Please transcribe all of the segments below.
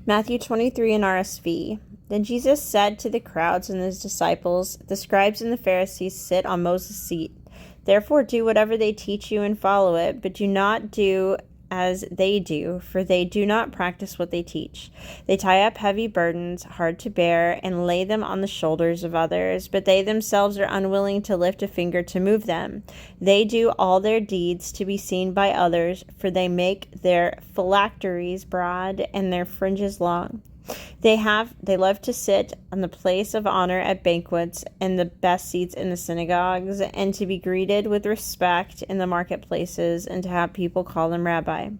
Matthew 23 NRSV. Then Jesus said to the crowds and his disciples, "The scribes and the Pharisees sit on Moses' seat. Therefore do whatever they teach you and follow it, but do not do as they do, for they do not practice what they teach. They tie up heavy burdens, hard to bear, and lay them on the shoulders of others, but they themselves are unwilling to lift a finger to move them. They do all their deeds to be seen by others, for they make their phylacteries broad and their fringes long. They love to sit on the place of honor at banquets and the best seats in the synagogues, and to be greeted with respect in the marketplaces, and to have people call them rabbi.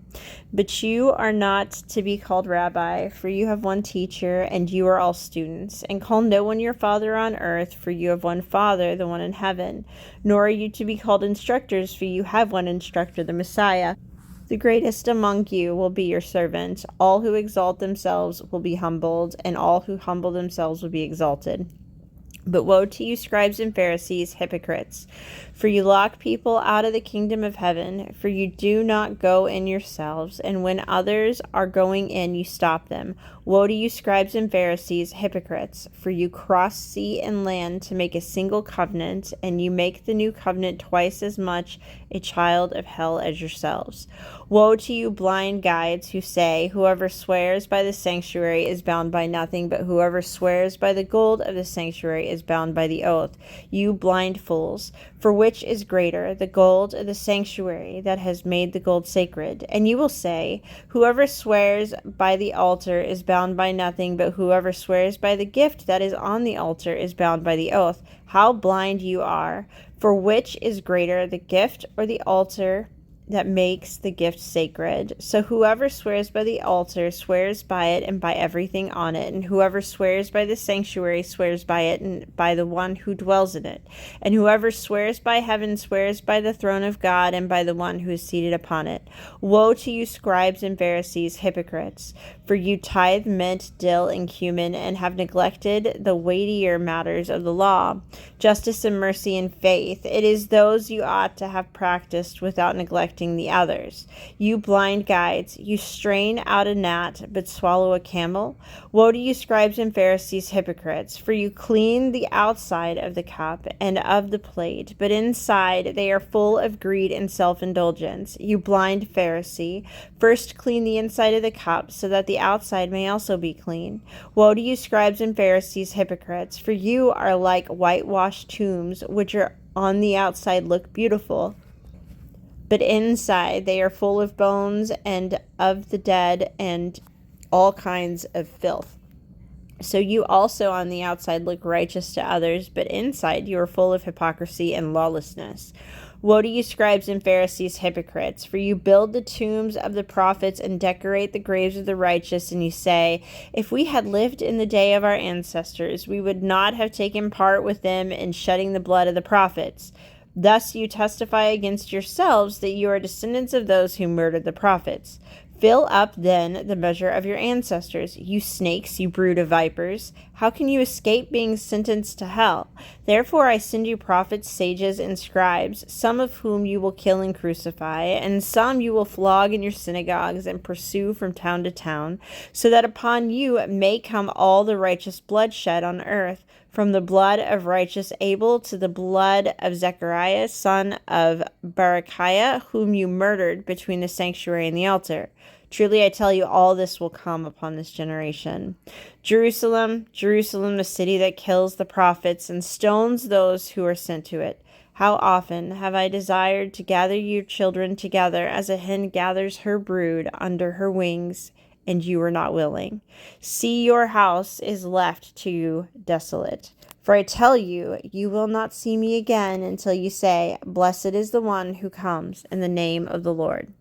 But you are not to be called rabbi, for you have one teacher, and you are all students. And call no one your father on earth, for you have one Father, the one in heaven. Nor are you to be called instructors, for you have one instructor, the Messiah. The greatest among you will be your servant. All who exalt themselves will be humbled, and all who humble themselves will be exalted. But woe to you, scribes and Pharisees, hypocrites! For you lock people out of the kingdom of heaven, for you do not go in yourselves, and when others are going in, you stop them. Woe to you, scribes and Pharisees, hypocrites! For you cross sea and land to make a single covenant, and you make the new covenant twice as much a child of hell as yourselves. Woe to you, blind guides, who say, "Whoever swears by the sanctuary is bound by nothing, but whoever swears by the gold of the sanctuary is bound by the oath." You blind fools! For which is greater, the gold or the sanctuary that has made the gold sacred? And you will say, "Whoever swears by the altar is bound by nothing, but whoever swears by the gift that is on the altar is bound by the oath." How blind you are! For which is greater, the gift or the altar that makes the gift sacred? So whoever swears by the altar swears by it and by everything on it, and whoever swears by the sanctuary swears by it and by the one who dwells in it. And whoever swears by heaven swears by the throne of God and by the one who is seated upon it. Woe to you, scribes and Pharisees, hypocrites! For you tithe mint, dill, and cumin, and have neglected the weightier matters of the law, justice and mercy and faith. It is those you ought to have practiced without neglecting the others. You blind guides, you strain out a gnat, but swallow a camel. Woe to you, scribes and Pharisees, hypocrites! For you clean the outside of the cup and of the plate, but inside they are full of greed and self-indulgence. You blind Pharisee, first clean the inside of the cup, so that the outside may also be clean. Woe to you, scribes and Pharisees, hypocrites! For you are like whitewashed tombs, which are on the outside look beautiful, but inside they are full of bones and of the dead and all kinds of filth. So you also on the outside look righteous to others, but inside you are full of hypocrisy and lawlessness. Woe to you, scribes and Pharisees, hypocrites! For you build the tombs of the prophets and decorate the graves of the righteous, and you say, "If we had lived in the day of our ancestors, we would not have taken part with them in shedding the blood of the prophets." Thus you testify against yourselves that you are descendants of those who murdered the prophets. Fill up, then, the measure of your ancestors. You snakes, you brood of vipers! How can you escape being sentenced to hell? Therefore I send you prophets, sages, and scribes, some of whom you will kill and crucify, and some you will flog in your synagogues and pursue from town to town, so that upon you may come all the righteous blood shed on earth, from the blood of righteous Abel to the blood of Zechariah, son of Berechiah, whom you murdered between the sanctuary and the altar. Truly I tell you, all this will come upon this generation. Jerusalem, Jerusalem, the city that kills the prophets and stones those who are sent to it. How often have I desired to gather your children together as a hen gathers her brood under her wings, and you were not willing. See, your house is left to you desolate. For I tell you, you will not see me again until you say, "Blessed is the one who comes in the name of the Lord."